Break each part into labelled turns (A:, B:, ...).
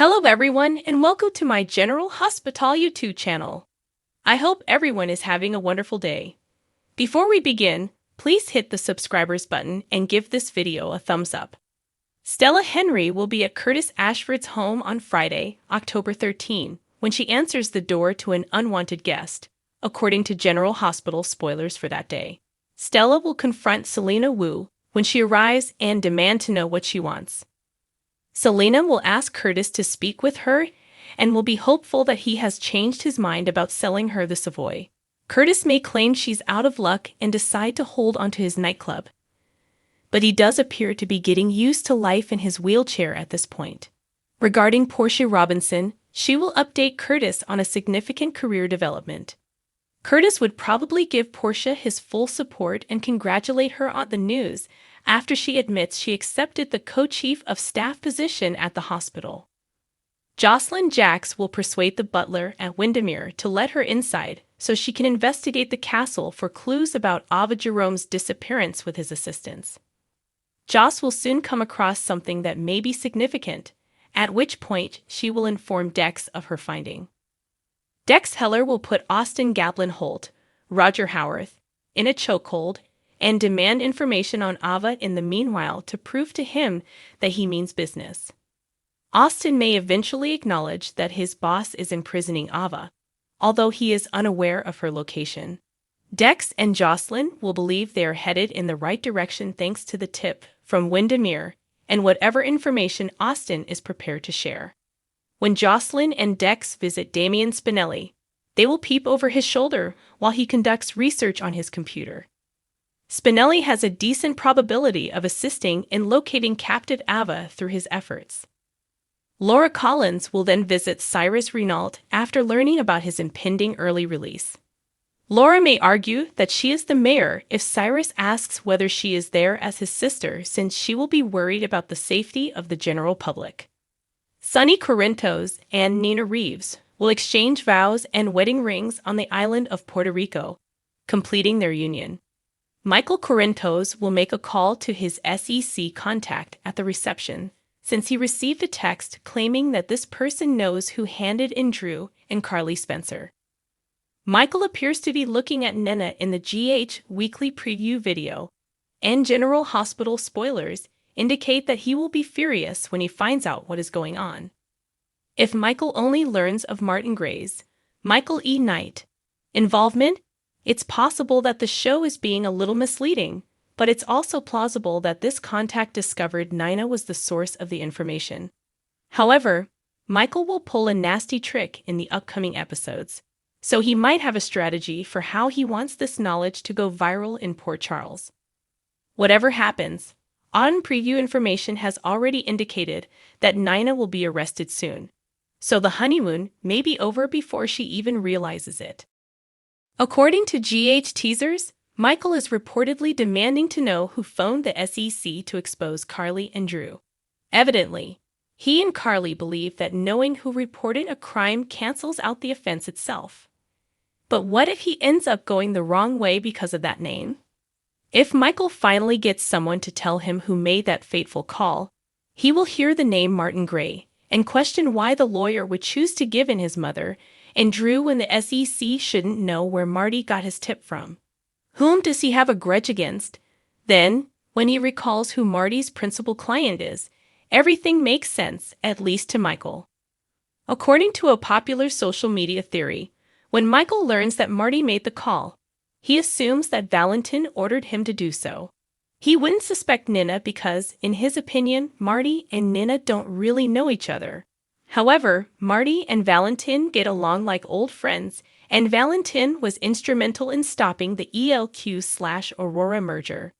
A: Hello everyone and welcome to my General Hospital YouTube channel. I hope everyone is having a wonderful day. Before we begin, please hit the subscribers button and give this video a thumbs up. Stella Henry will be at Curtis Ashford's home on Friday, October 13, when she answers the door to an unwanted guest, according to General Hospital spoilers for that day. Stella will confront Selena Wu when she arrives and demand to know what she wants. Selena will ask Curtis to speak with her and will be hopeful that he has changed his mind about selling her the Savoy. Curtis may claim she's out of luck and decide to hold onto his nightclub, but he does appear to be getting used to life in his wheelchair at this point. Regarding Portia Robinson, she will update Curtis on a significant career development. Curtis would probably give Portia his full support and congratulate her on the news after she admits she accepted the co-chief of staff position at the hospital. Josslyn Jax will persuade the butler at Wyndemere to let her inside so she can investigate the castle for clues about Ava Jerome's disappearance with his assistants. Joss will soon come across something that may be significant, at which point she will inform Dex of her finding. Dex Heller will put Austin Gatlin Holt, Roger Howarth, in a chokehold and demand information on Ava in the meanwhile to prove to him that he means business. Austin may eventually acknowledge that his boss is imprisoning Ava, although he is unaware of her location. Dex and Josslyn will believe they are headed in the right direction thanks to the tip from Wyndemere and whatever information Austin is prepared to share. When Josslyn and Dex visit Damian Spinelli, they will peep over his shoulder while he conducts research on his computer. Spinelli has a decent probability of assisting in locating captive Ava through his efforts. Laura Collins will then visit Cyrus Renault after learning about his impending early release. Laura may argue that she is the mayor if Cyrus asks whether she is there as his sister, since she will be worried about the safety of the general public. Sonny Corinthos and Nina Reeves will exchange vows and wedding rings on the island of Puerto Rico, completing their union. Michael Corinthos will make a call to his SEC contact at the reception, since he received a text claiming that this person knows who handed in Drew and Carly Spencer. Michael appears to be looking at Nina in the GH weekly preview video, and General Hospital spoilers indicate that he will be furious when he finds out what is going on. If Michael only learns of Martin Gray's, Michael E. Knight, involvement, it's possible that the show is being a little misleading, but it's also plausible that this contact discovered Nina was the source of the information. However, Michael will pull a nasty trick in the upcoming episodes, so he might have a strategy for how he wants this knowledge to go viral in Port Charles. Whatever happens, on preview information has already indicated that Nina will be arrested soon, so the honeymoon may be over before she even realizes it. According to GH teasers, Michael is reportedly demanding to know who phoned the SEC to expose Carly and Drew. Evidently, he and Carly believe that knowing who reported a crime cancels out the offense itself. But what if he ends up going the wrong way because of that name? If Michael finally gets someone to tell him who made that fateful call, he will hear the name Martin Gray and question why the lawyer would choose to give in his mother and Drew when the SEC shouldn't know where Marty got his tip from. Whom does he have a grudge against? Then, when he recalls who Marty's principal client is, everything makes sense, at least to Michael. According to a popular social media theory, when Michael learns that Marty made the call, he assumes that Valentin ordered him to do so. He wouldn't suspect Nina because, in his opinion, Marty and Nina don't really know each other. However, Marty and Valentin get along like old friends, and Valentin was instrumental in stopping the ELQ/Aurora merger.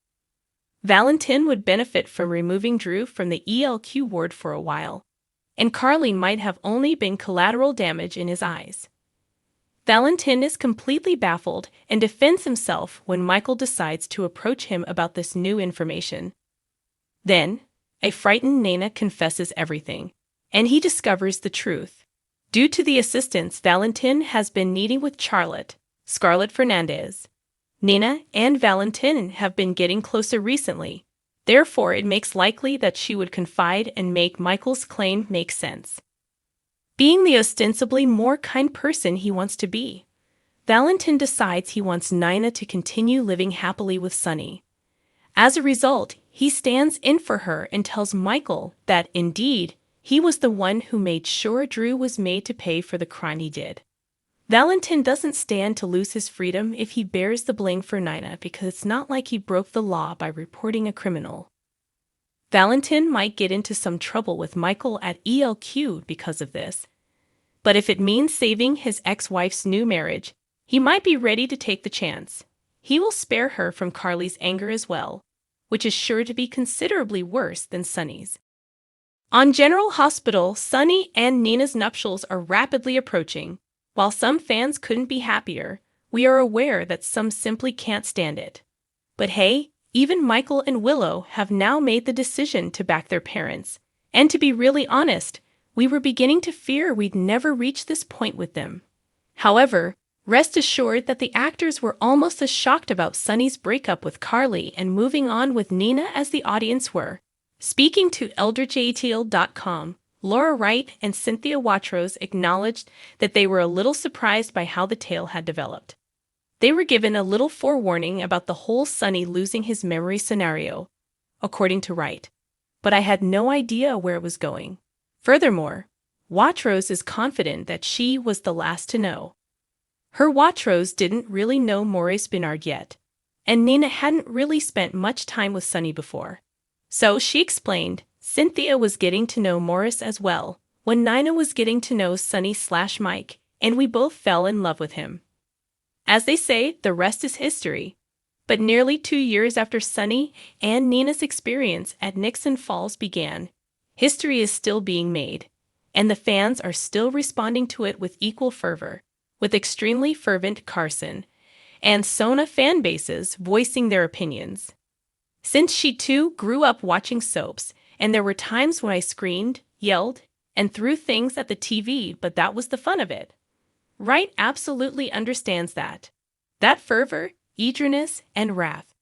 A: Valentin would benefit from removing Drew from the ELQ ward for a while, and Carly might have only been collateral damage in his eyes. Valentin is completely baffled and defends himself when Michael decides to approach him about this new information. Then, a frightened Nina confesses everything, and he discovers the truth. Due to the assistance Valentin has been needing with Charlotte, Scarlett Fernandez, Nina and Valentin have been getting closer recently, Therefore, it makes likely that she would confide and make Michael's claim make sense. being the ostensibly more kind person he wants to be. Valentin decides he wants Nina to continue living happily with Sunny. As a result, he stands in for her and tells Michael that, indeed, he was the one who made sure Drew was made to pay for the crime he did. Valentin doesn't stand to lose his freedom if he bears the blame for Nina, because it's not like he broke the law by reporting a criminal. Valentin might get into some trouble with Michael at ELQ because of this, but if it means saving his ex-wife's new marriage, he might be ready to take the chance. He will spare her from Carly's anger as well, which is sure to be considerably worse than Sunny's. On General Hospital, Sunny and Nina's nuptials are rapidly approaching. While some fans couldn't be happier, we are aware that some simply can't stand it. But hey, even Michael and Willow have now made the decision to back their parents. And to be really honest, we were beginning to fear we'd never reach this point with them. However, rest assured that the actors were almost as shocked about Sunny's breakup with Carly and moving on with Nina as the audience were. Speaking to EldritchATL.com, Laura Wright and Cynthia Watros acknowledged that they were a little surprised by how the tale had developed. They were given a little forewarning about the whole Sunny losing his memory scenario, according to Wright, but I had no idea where it was going. Furthermore, Watros is confident that she was the last to know. Her Watros didn't really know Maurice Benard yet, and Nina hadn't really spent much time with Sunny before. So she explained, Cynthia was getting to know Maurice as well, when Nina was getting to know Sunny/Mike, and we both fell in love with him. As they say, the rest is history. But nearly 2 years after Sunny and Nina's experience at Nixon Falls began, history is still being made, and the fans are still responding to it with equal fervor, with extremely fervent Carson and Sona fan bases voicing their opinions. Since she too grew up watching soaps, and there were times when I screamed, yelled, and threw things at the TV, but that was the fun of it. Wright absolutely understands that. That fervor, eagerness, and wrath.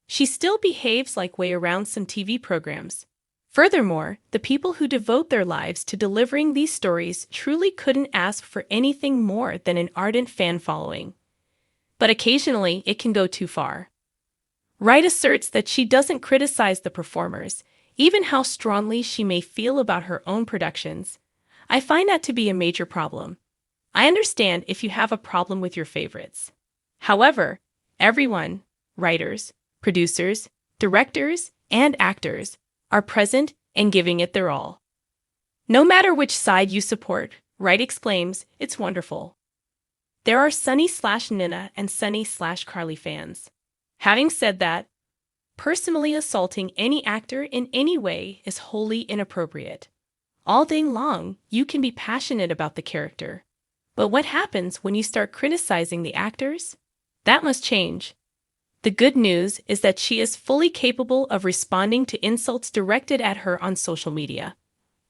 A: She still behaves like way around some TV programs. Furthermore, the people who devote their lives to delivering these stories truly couldn't ask for anything more than an ardent fan following. But occasionally, it can go too far. Wright asserts that she doesn't criticize the performers, even how strongly she may feel about her own productions. I find that to be a major problem. I understand if you have a problem with your favorites. However, everyone, writers, producers, directors, and actors, are present and giving it their all. No matter which side you support, Wright exclaims, it's wonderful. There are Sunny/Nina and Sunny/Carly fans. Having said that, personally assaulting any actor in any way is wholly inappropriate. All day long, you can be passionate about the character. But what happens when you start criticizing the actors? That must change. The good news is that she is fully capable of responding to insults directed at her on social media.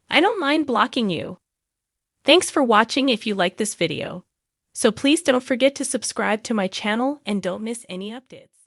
A: I don't mind blocking you. Thanks for watching if you like this video. So please don't forget to subscribe to my channel and don't miss any updates.